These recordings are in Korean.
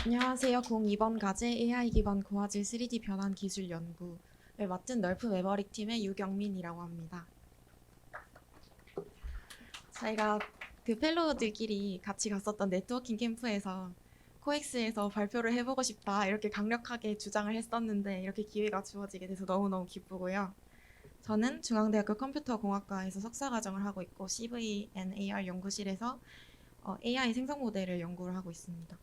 안녕하세요. 02번 과제 AI 기반 고화질 3D 변환 기술 연구를 맡은 널프 매버릭 팀의 유경민이라고 합니다. 저희가 그 펠로우들끼리 같이 갔었던 네트워킹 캠프에서 코엑스에서 발표를 해보고 싶다 이렇게 강력하게 주장을 했었는데 이렇게 기회가 주어지게 돼서 너무너무 기쁘고요. 저는 중앙대학교 컴퓨터공학과에서 석사과정을 하고 있고 CVNAR 연구실에서 AI 생성 모델을 연구를 하고 있습니다.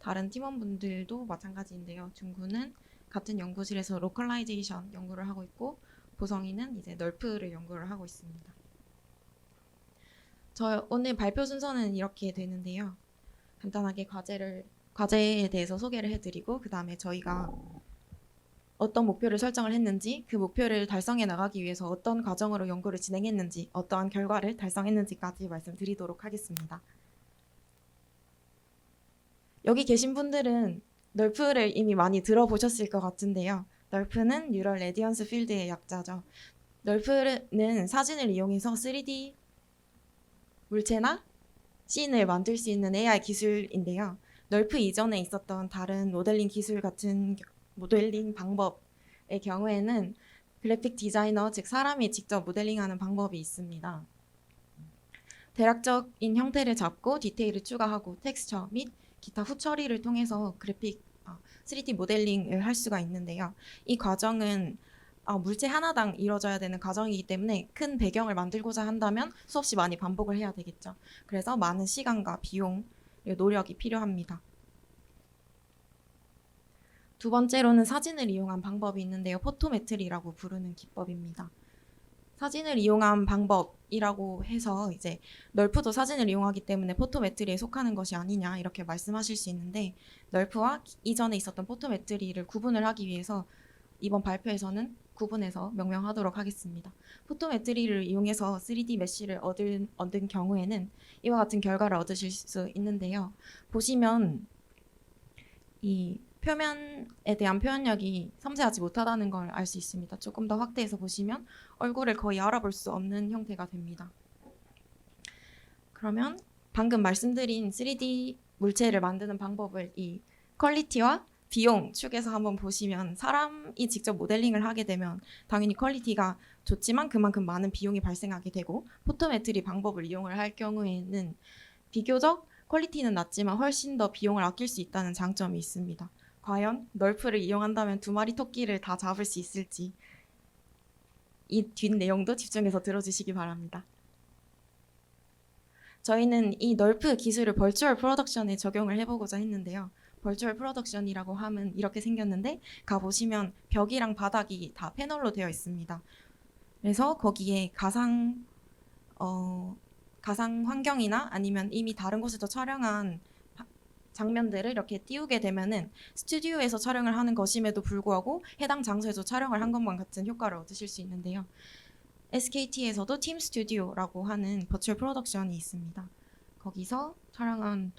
다른 팀원분들도 마찬가지인데요. 중구는 같은 연구실에서 로컬라이제이션 연구를 하고 있고 보성이는 이제 널프를 연구를 하고 있습니다. 저 오늘 발표 순서는 이렇게 되는데요. 간단하게 과제에 대해서 소개를 해드리고 그 다음에 저희가 어떤 목표를 설정을 했는지 그 목표를 달성해 나가기 위해서 어떤 과정으로 연구를 진행했는지 어떠한 결과를 달성했는지까지 말씀드리도록 하겠습니다. 여기 계신 분들은 널프를 이미 많이 들어보셨을 것 같은데요. 널프는 뉴럴 레디언스 필드의 약자죠. 널프는 사진을 이용해서 3D 물체나 씬을 만들 수 있는 AI 기술인데요. 널프 이전에 있었던 다른 모델링 기술 같은 모델링 방법의 경우에는 그래픽 디자이너, 즉 사람이 직접 모델링하는 방법이 있습니다. 대략적인 형태를 잡고 디테일을 추가하고 텍스처 및 기타 후처리를 통해서 3D 모델링을 할 수가 있는데요. 이 과정은 물체 하나당 이루어져야 되는 과정이기 때문에 큰 배경을 만들고자 한다면 수없이 많이 반복을 해야 되겠죠. 그래서 많은 시간과 비용, 노력이 필요합니다. 두 번째로는 사진을 이용한 방법이 있는데요. 포토메트리라고 부르는 기법입니다. 사진을 이용한 방법이라고 해서 이제 널프도 사진을 이용하기 때문에 포토메트리에 속하는 것이 아니냐 이렇게 말씀하실 수 있는데 널프와 이전에 있었던 포토메트리를 구분을 하기 위해서 이번 발표에서는 구분해서 명명하도록 하겠습니다. 포토메트리를 이용해서 3D 메쉬를 얻은 경우에는 이와 같은 결과를 얻으실 수 있는데요. 보시면 이 표면에 대한 표현력이 섬세하지 못하다는 걸 알 수 있습니다. 조금 더 확대해서 보시면 얼굴을 거의 알아볼 수 없는 형태가 됩니다. 그러면 방금 말씀드린 3D 물체를 만드는 방법을 이 퀄리티와 비용 축에서 한번 보시면 사람이 직접 모델링을 하게 되면 당연히 퀄리티가 좋지만 그만큼 많은 비용이 발생하게 되고 포토메트리 방법을 이용을 할 경우에는 비교적 퀄리티는 낮지만 훨씬 더 비용을 아낄 수 있다는 장점이 있습니다. 과연 널프를 이용한다면 두 마리 토끼를 다 잡을 수 있을지 이 뒷 내용도 집중해서 들어주시기 바랍니다. 저희는 이 널프 기술을 벌추얼 프로덕션에 적용을 해보고자 했는데요. 벌추얼 프로덕션이라고 하면 이렇게 생겼는데 가보시면 벽이랑 바닥이 다 패널로 되어 있습니다. 그래서 거기에 가상 환경이나 아니면 이미 다른 곳에서 촬영한 장면들을 이렇게 띄우게 되면은 스튜디오에서 촬영을 하는 것임에도 불구하고 해당 장소에서 촬영을 한 것만 같은 효과를 얻으실 수 있는데요. SKT에서도 팀 스튜디오라고 하는 버추얼 프로덕션이 있습니다. 거기서 촬영한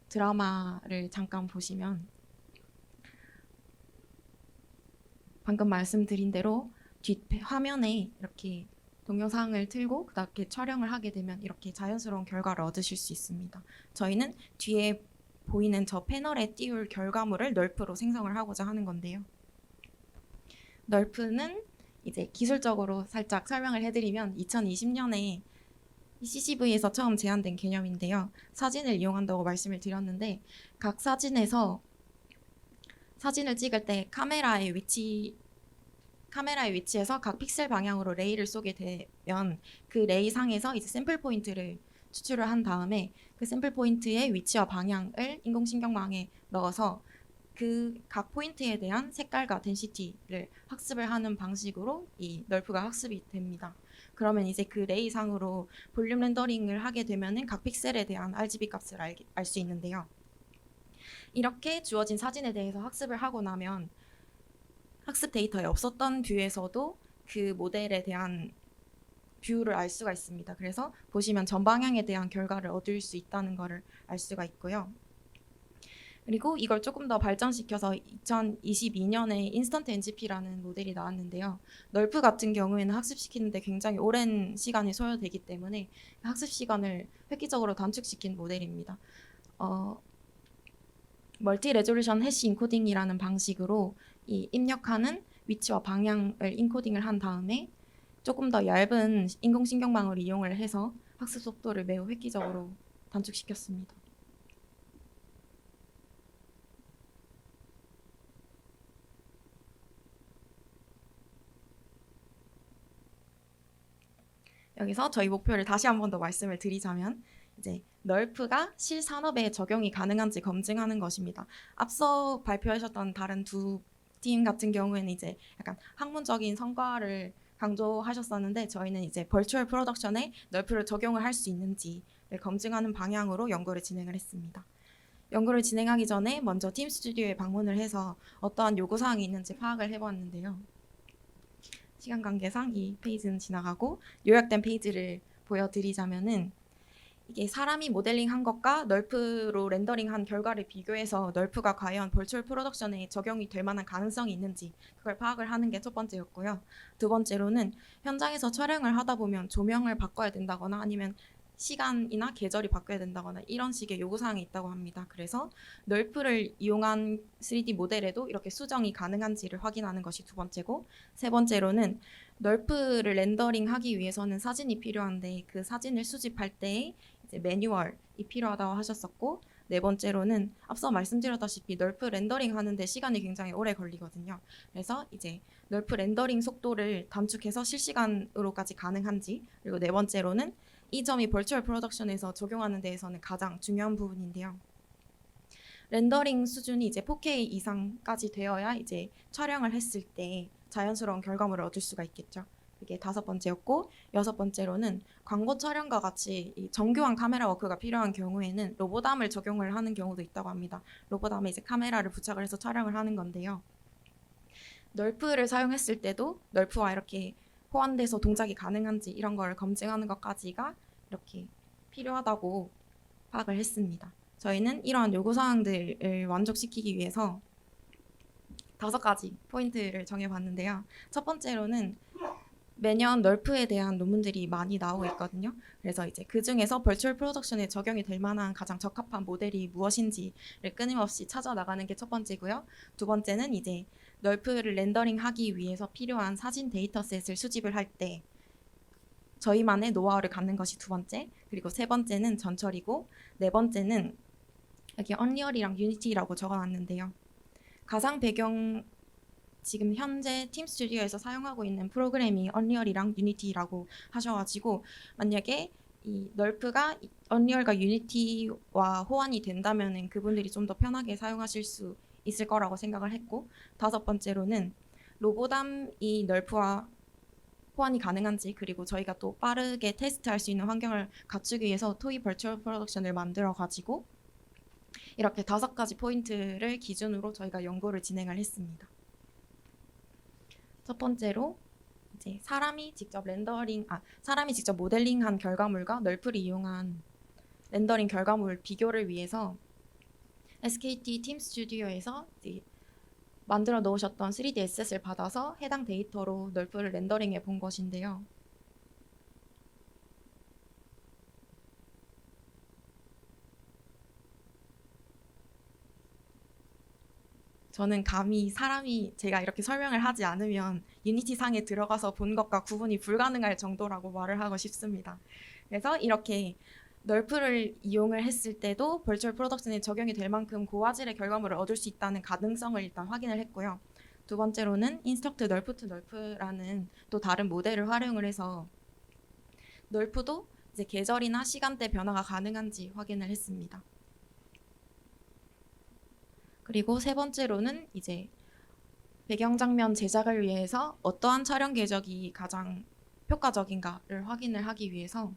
드라마를 잠깐 보시면 방금 말씀드린 대로 뒷 화면에 이렇게 동영상을 틀고 그다음에 촬영을 하게 되면 이렇게 자연스러운 결과를 얻으실 수 있습니다. 저희는 뒤에 보이는 저 패널에 띄울 결과물을 널프로 생성을 하고자 하는 건데요. 널프는 이제 기술적으로 살짝 설명을 해드리면 2020년에 CCV에서 처음 제안된 개념인데요. 사진을 이용한다고 말씀을 드렸는데 각 사진에서 사진을 찍을 때 카메라의 위치에서 각 픽셀 방향으로 레이를 쏘게 되면 그 레이 상에서 이제 샘플 포인트를 추출을 한 다음에 그 샘플 포인트의 위치와 방향을 인공신경망에 넣어서 그 각 포인트에 대한 색깔과 덴시티를 학습을 하는 방식으로 이 널프가 학습이 됩니다. 그러면 이제 그 레이 상으로 볼륨 렌더링을 하게 되면은 각 픽셀에 대한 RGB 값을 알 수 있는데요. 이렇게 주어진 사진에 대해서 학습을 하고 나면 학습 데이터에 없었던 뷰에서도 그 모델에 대한 뷰를 알 수가 있습니다. 그래서 보시면 전방향에 대한 결과를 얻을 수 있다는 것을 알 수가 있고요. 그리고 이걸 조금 더 발전시켜서 2022년에 인스턴트 NGP라는 모델이 나왔는데요. 널프 같은 경우에는 학습시키는데 굉장히 오랜 시간이 소요되기 때문에 학습 시간을 획기적으로 단축시킨 모델입니다. 멀티 레졸루션 해시 인코딩이라는 방식으로 이 입력하는 위치와 방향을 인코딩을 한 다음에 조금 더 얇은 인공신경망을 이용을 해서 학습 속도를 매우 획기적으로 단축시켰습니다. 여기서 저희 목표를 다시 한 번 더 말씀을 드리자면 이제 널프가 실산업에 적용이 가능한지 검증하는 것입니다. 앞서 발표하셨던 다른 두 팀 같은 경우에는 이제 약간 학문적인 성과를 강조하셨었는데 저희는 이제 벌추얼 프로덕션에 널프를 적용을 할 수 있는지를 검증하는 방향으로 연구를 진행을 했습니다. 연구를 진행하기 전에 먼저 팀 스튜디오에 방문을 해서 어떠한 요구사항이 있는지 파악을 해보았는데요. 시간 관계상 이 페이지는 지나가고 요약된 페이지를 보여드리자면은 이게 사람이 모델링한 것과 널프로 렌더링한 결과를 비교해서 널프가 과연 벌추얼 프로덕션에 적용이 될 만한 가능성이 있는지 그걸 파악을 하는 게 첫 번째였고요. 두 번째로는 현장에서 촬영을 하다 보면 조명을 바꿔야 된다거나 아니면 시간이나 계절이 바뀌어야 된다거나 이런 식의 요구사항이 있다고 합니다. 그래서 널프를 이용한 3D 모델에도 이렇게 수정이 가능한지를 확인하는 것이 두 번째고, 세 번째로는 널프를 렌더링하기 위해서는 사진이 필요한데 그 사진을 수집할 때 이제 매뉴얼이 필요하다고 하셨었고, 네 번째로는 앞서 말씀드렸다시피 널프 렌더링 하는데 시간이 굉장히 오래 걸리거든요. 그래서 이제 널프 렌더링 속도를 단축해서 실시간으로까지 가능한지, 그리고 네 번째로는 이 점이 벌추얼 프로덕션에서 적용하는 데에서는 가장 중요한 부분인데요. 렌더링 수준이 이제 4K 이상까지 되어야 이제 촬영을 했을 때 자연스러운 결과물을 얻을 수가 있겠죠. 그게 다섯 번째였고, 여섯 번째로는 광고 촬영과 같이 이 정교한 카메라 워크가 필요한 경우에는 로보담을 적용을 하는 경우도 있다고 합니다. 로보담에 이제 카메라를 부착을 해서 촬영을 하는 건데요. 널프를 사용했을 때도 널프와 이렇게 호환돼서 동작이 가능한지 이런 걸 검증하는 것까지가 이렇게 필요하다고 파악을 했습니다. 저희는 이러한 요구사항들을 만족시키기 위해서 5가지 포인트를 정해봤는데요. 첫 번째로는 매년 널프에 대한 논문들이 많이 나오고 있거든요. 그래서 이제 그 중에서 벌추얼 프로덕션에 적용이 될 만한 가장 적합한 모델이 무엇인지를 끊임없이 찾아 나가는 게 첫 번째고요. 두 번째는 이제 널프를 렌더링하기 위해서 필요한 사진 데이터셋을 수집을 할 때 저희만의 노하우를 갖는 것이 두 번째, 그리고 세 번째는 전철이고, 네 번째는 여기 언리얼이랑 유니티라고 적어놨는데요. 가상 배경 지금 현재 팀 스튜디오에서 사용하고 있는 프로그램이 언리얼이랑 유니티라고 하셔가지고 만약에 이 널프가 언리얼과 유니티와 호환이 된다면은 그분들이 좀 더 편하게 사용하실 수 있을 거라고 생각을 했고, 다섯 번째로는 로보담이 널프와 호환이 가능한지, 그리고 저희가 또 빠르게 테스트할 수 있는 환경을 갖추기 위해서 토이 벌추얼 프로덕션을 만들어 가지고 이렇게 5가지 포인트를 기준으로 저희가 연구를 진행을 했습니다. 첫 번째로 이제 사람이 직접 모델링한 결과물과 널프를 이용한 렌더링 결과물 비교를 위해서 SKT 팀 스튜디오에서 만들어 놓으셨던 3D 에셋을 받아서 해당 데이터로 널프를 렌더링해 본 것인데요. 저는 감히 사람이 제가 이렇게 설명을 하지 않으면 유니티 상에 들어가서 본 것과 구분이 불가능할 정도라고 말을 하고 싶습니다. 그래서 이렇게 널프를 이용을 했을 때도 벌추얼 프로덕션에 적용이 될 만큼 고화질의 결과물을 얻을 수 있다는 가능성을 일단 확인을 했고요. 두 번째로는 인스트럭트 널프 투 널프라는 또 다른 모델을 활용을 해서 널프도 이제 계절이나 시간대 변화가 가능한지 확인을 했습니다. 그리고 세 번째로는 이제 배경장면 제작을 위해서 어떠한 촬영 궤적이 가장 효과적인가를 확인을 하기 위해서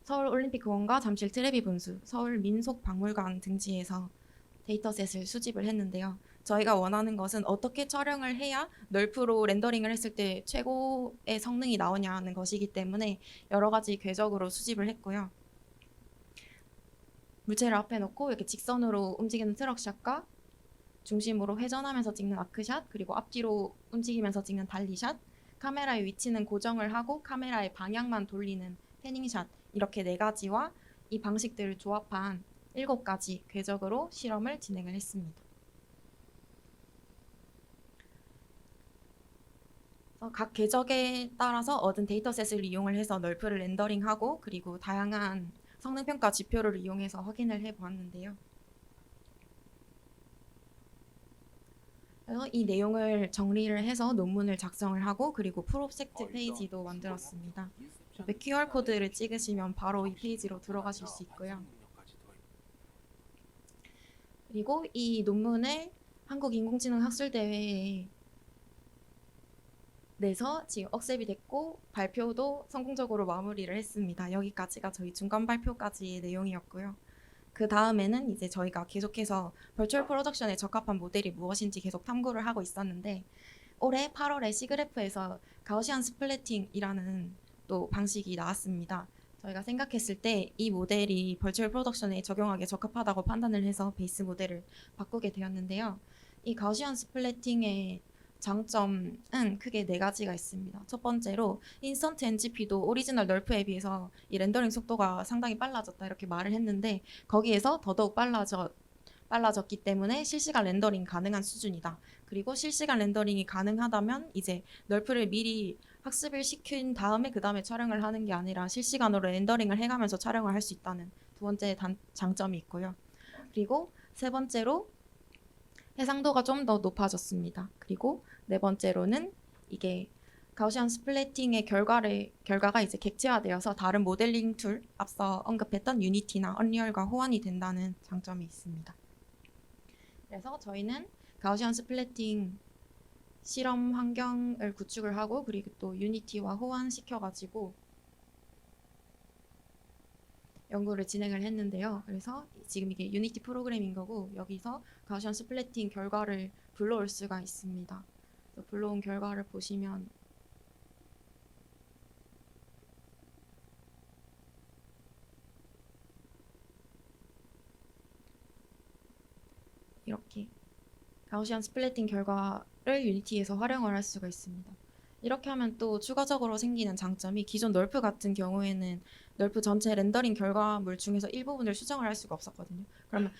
서울올림픽공원과 잠실 트레비 분수, 서울민속박물관 등지에서 데이터셋을 수집을 했는데요. 저희가 원하는 것은 어떻게 촬영을 해야 널프로 렌더링을 했을 때 최고의 성능이 나오냐는 것이기 때문에 여러 가지 궤적으로 수집을 했고요. 물체를 앞에 놓고 이렇게 직선으로 움직이는 트럭샷과 중심으로 회전하면서 찍는 아크샷, 그리고 앞뒤로 움직이면서 찍는 달리샷, 카메라의 위치는 고정을 하고 카메라의 방향만 돌리는 패닝샷, 이렇게 4가지와 이 방식들을 조합한 7가지 궤적으로 실험을 진행을 했습니다. 각 궤적에 따라서 얻은 데이터셋을 이용을 해서 널프를 렌더링하고 그리고 다양한 성능평가 지표를 이용해서 확인을 해보았는데요. 그래서 이 내용을 정리를 해서 논문을 작성을 하고 그리고 프로젝트 페이지도 만들었습니다. 옆에 QR코드를 찍으시면 바로 이 페이지로 들어가실 수 있고요. 그리고 이 논문을 한국인공지능학술대회에 내서 지금 억셉이 됐고 발표도 성공적으로 마무리를 했습니다. 여기까지가 저희 중간 발표까지의 내용이었고요. 그 다음에는 이제 저희가 계속해서 버추얼 프로덕션에 적합한 모델이 무엇인지 계속 탐구를 하고 있었는데 올해 8월에 시그래프에서 가우시안 스플래팅이라는 또 방식이 나왔습니다. 저희가 생각했을 때 이 모델이 버추얼 프로덕션에 적용하기에 적합하다고 판단을 해서 베이스 모델을 바꾸게 되었는데요. 이 가우시안 스플래팅의 장점은 크게 4가지가 있습니다. 첫 번째로 인스턴트 NGP도 오리지널 널프에 비해서 이 렌더링 속도가 상당히 빨라졌다 이렇게 말을 했는데 거기에서 더더욱 빨라졌기 때문에 실시간 렌더링 가능한 수준이다. 그리고 실시간 렌더링이 가능하다면 이제 널프를 미리 학습을 시킨 다음에 그 다음에 촬영을 하는 게 아니라 실시간으로 렌더링을 해가면서 촬영을 할 수 있다는 두 번째 장점이 있고요. 그리고 세 번째로 해상도가 좀 더 높아졌습니다. 그리고 네 번째로는 이게 가우시안 스플래팅의 결과가 이제 객체화되어서 다른 모델링 툴 앞서 언급했던 유니티나 언리얼과 호환이 된다는 장점이 있습니다. 그래서 저희는 가우시안 스플래팅 실험 환경을 구축을 하고 그리고 또 유니티와 호환시켜가지고 연구를 진행을 했는데요. 그래서 지금 이게 유니티 프로그램인 거고 여기서 가우시안 스플래팅 결과를 불러올 수가 있습니다. 불러온 결과를 보시면 이렇게 가우시안 스플래팅 결과를 유니티에서 활용을 할 수가 있습니다. 이렇게 하면 또 추가적으로 생기는 장점이 기존 널프 같은 경우에는 널프 전체 렌더링 결과물 중에서 일부분을 수정을 할 수가 없었거든요. 그러면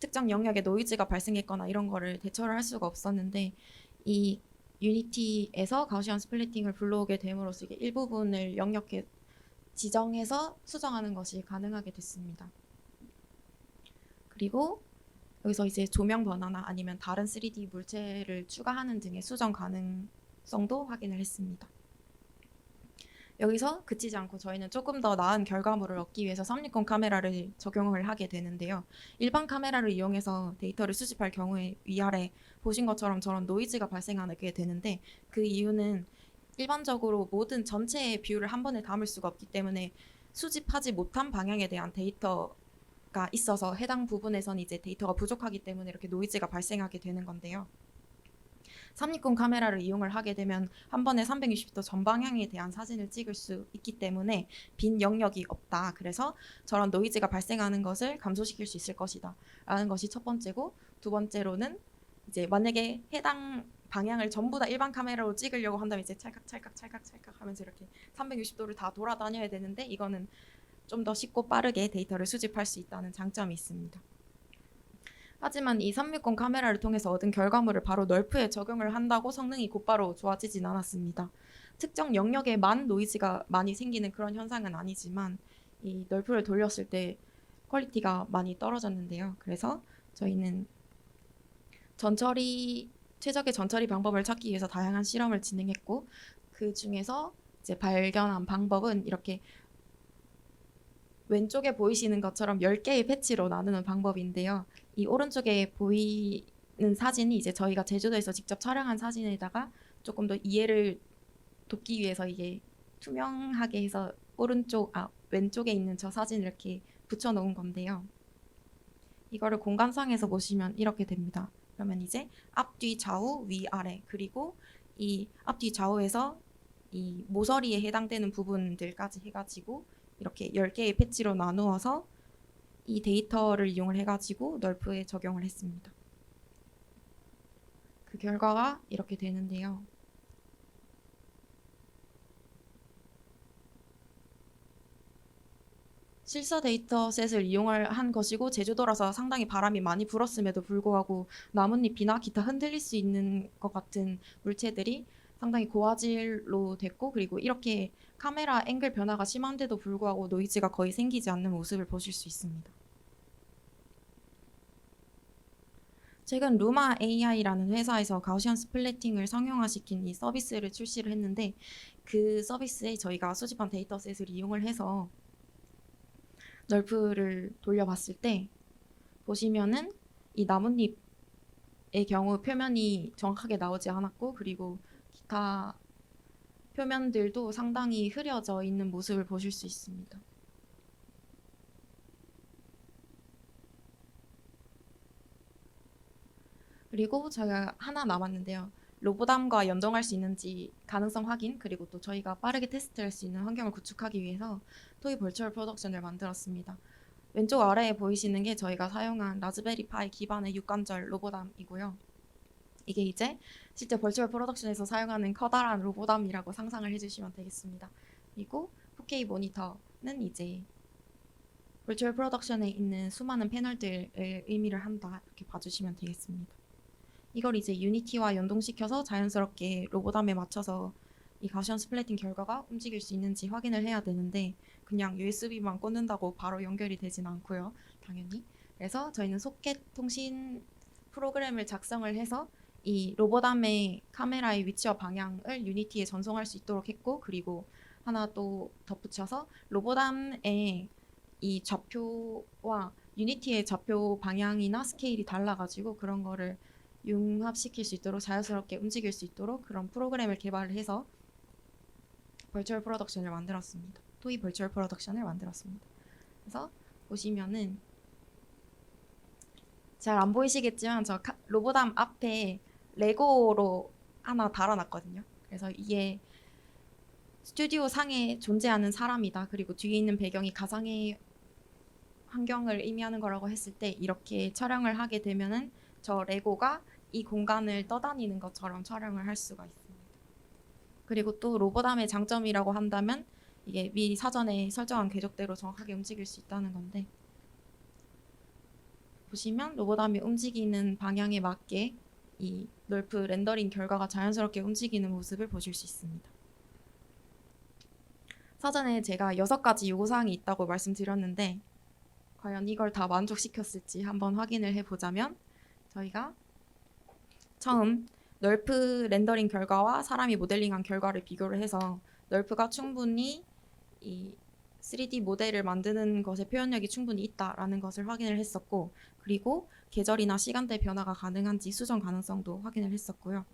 특정 영역에 노이즈가 발생했거나 이런 거를 대처를 할 수가 없었는데 이 유니티에서 가우시안 스플래팅을 불러오게 됨으로써 이게 일부분을 영역에 지정해서 수정하는 것이 가능하게 됐습니다. 그리고 여기서 이제 조명 변화나 아니면 다른 3D 물체를 추가하는 등의 수정 가능성도 확인을 했습니다. 여기서 그치지 않고 저희는 조금 더 나은 결과물을 얻기 위해서 360 카메라를 적용을 하게 되는데요. 일반 카메라를 이용해서 데이터를 수집할 경우에 위아래 보신 것처럼 저런 노이즈가 발생하게 되는데 그 이유는 일반적으로 모든 전체의 뷰를 한 번에 담을 수가 없기 때문에 수집하지 못한 방향에 대한 데이터가 있어서 해당 부분에선 이제 데이터가 부족하기 때문에 이렇게 노이즈가 발생하게 되는 건데요. 360 카메라를 이용을 하게 되면 한 번에 360도 전방향에 대한 사진을 찍을 수 있기 때문에 빈 영역이 없다. 그래서 저런 노이즈가 발생하는 것을 감소시킬 수 있을 것이다. 라는 것이 첫 번째고 두 번째로는 이제 만약에 해당 방향을 전부 다 일반 카메라로 찍으려고 한다면 이제 찰칵 하면서 이렇게 360도를 다 돌아다녀야 되는데 이거는 좀 더 쉽고 빠르게 데이터를 수집할 수 있다는 장점이 있습니다. 하지만 이 360 카메라를 통해서 얻은 결과물을 바로 널프에 적용을 한다고 성능이 곧바로 좋아지진 않았습니다. 특정 영역에만 노이즈가 많이 생기는 그런 현상은 아니지만 이 널프를 돌렸을 때 퀄리티가 많이 떨어졌는데요. 그래서 저희는 최적의 전처리 방법을 찾기 위해서 다양한 실험을 진행했고 그 중에서 이제 발견한 방법은 이렇게 왼쪽에 보이시는 것처럼 10개의 패치로 나누는 방법인데요. 이 오른쪽에 보이는 사진이 이제 저희가 제주도에서 직접 촬영한 사진에다가 조금 더 이해를 돕기 위해서 이게 투명하게 해서 왼쪽에 있는 저 사진을 이렇게 붙여놓은 건데요. 이거를 공간상에서 보시면 이렇게 됩니다. 그러면 이제 앞뒤 좌우 위아래 그리고 이 앞뒤 좌우에서 이 모서리에 해당되는 부분들까지 해가지고 이렇게 10개의 패치로 나누어서 이 데이터를 이용을 해가지고 널프에 적용을 했습니다. 그 결과가 이렇게 되는데요. 실사 데이터셋을 이용을 한 것이고 제주도라서 상당히 바람이 많이 불었음에도 불구하고 나뭇잎이나 기타 흔들릴 수 있는 것 같은 물체들이 상당히 고화질로 됐고, 그리고 이렇게 카메라 앵글 변화가 심한데도 불구하고 노이즈가 거의 생기지 않는 모습을 보실 수 있습니다. 최근 루마 AI라는 회사에서 가우시안 스플래팅을 상용화시킨 이 서비스를 출시를 했는데, 그 서비스에 저희가 수집한 데이터셋을 이용을 해서 널프를 돌려봤을 때 보시면은 이 나뭇잎의 경우 표면이 정확하게 나오지 않았고, 그리고 기타 표면들도 상당히 흐려져 있는 모습을 보실 수 있습니다. 그리고 저희가 하나 남았는데요. 로보담과 연동할 수 있는지 가능성 확인, 그리고 또 저희가 빠르게 테스트할 수 있는 환경을 구축하기 위해서 토이 벌추얼 프로덕션을 만들었습니다. 왼쪽 아래에 보이시는 게 저희가 사용한 라즈베리 파이 기반의 육관절 로보담이고요. 이게 이제 실제 벌추얼 프로덕션에서 사용하는 커다란 로보담이라고 상상을 해주시면 되겠습니다. 그리고 4K 모니터는 이제 벌추얼 프로덕션에 있는 수많은 패널들을 의미를 한다, 이렇게 봐주시면 되겠습니다. 이걸 이제 유니티와 연동시켜서 자연스럽게 로보담에 맞춰서 이 가우시안 스플래팅 결과가 움직일 수 있는지 확인을 해야 되는데, 그냥 USB만 꽂는다고 바로 연결이 되진 않고요, 당연히. 그래서 저희는 소켓 통신 프로그램을 작성을 해서 이 로보담의 카메라의 위치와 방향을 유니티에 전송할 수 있도록 했고, 그리고 하나 또 덧붙여서 로보담의 이 좌표와 유니티의 좌표 방향이나 스케일이 달라가지고 그런 거를 융합시킬 수 있도록, 자연스럽게 움직일 수 있도록 그런 프로그램을 개발을 해서 벌추얼 프로덕션을 만들었습니다. 토이 벌추얼 프로덕션을 만들었습니다. 그래서 보시면은 잘 안 보이시겠지만 저 로보담 앞에 레고로 하나 달아놨거든요. 그래서 이게 스튜디오 상에 존재하는 사람이다, 그리고 뒤에 있는 배경이 가상의 환경을 의미하는 거라고 했을 때 이렇게 촬영을 하게 되면은 저 레고가 이 공간을 떠다니는 것처럼 촬영을 할 수가 있습니다. 그리고 또 로보담의 장점이라고 한다면 이게 미리 사전에 설정한 궤적대로 정확하게 움직일 수 있다는 건데, 보시면 로보담이 움직이는 방향에 맞게 이 널프 렌더링 결과가 자연스럽게 움직이는 모습을 보실 수 있습니다. 사전에 제가 6가지 요구사항이 있다고 말씀드렸는데 과연 이걸 다 만족시켰을지 한번 확인을 해보자면, 저희가 처음 널프 렌더링 결과와 사람이 모델링한 결과를 비교를 해서 널프가 충분히 이 3D 모델을 만드는 것에 표현력이 충분히 있다라는 것을 확인을 했었고, 그리고 계절이나 시간대 변화가 가능한지 수정 가능성도 확인을 했었고요.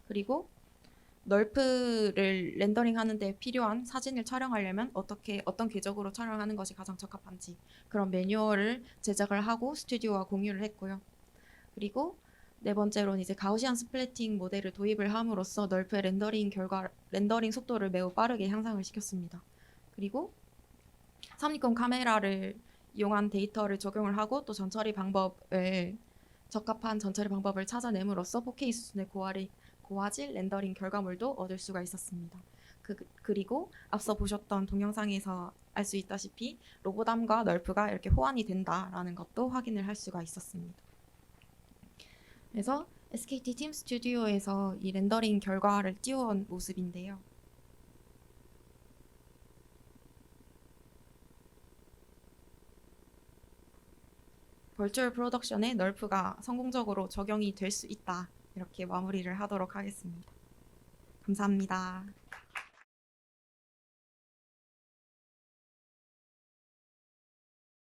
그리고 널프를 렌더링 하는데 필요한 사진을 촬영하려면 어떤 궤적으로 촬영하는 것이 가장 적합한지 그런 매뉴얼을 제작을 하고 스튜디오와 공유를 했고요. 그리고 네 번째로는 이제 가우시안 스플래팅 모델을 도입을 함으로써 널프의 렌더링 속도를 매우 빠르게 향상을 시켰습니다. 그리고 삼립권 카메라를 이용한 데이터를 적용을 하고 또 적합한 전처리 방법을 찾아냄으로써 4K 수준의 고화질 렌더링 결과물도 얻을 수가 있었습니다. 그리고 앞서 보셨던 동영상에서 알 수 있다시피 로보담과 널프가 이렇게 호환이 된다라는 것도 확인을 할 수가 있었습니다. 그래서 SKT 팀 스튜디오에서 이 렌더링 결과를 띄워온 모습인데요. 벌추얼 프로덕션에 널프가 성공적으로 적용이 될 수 있다, 이렇게 마무리를 하도록 하겠습니다. 감사합니다.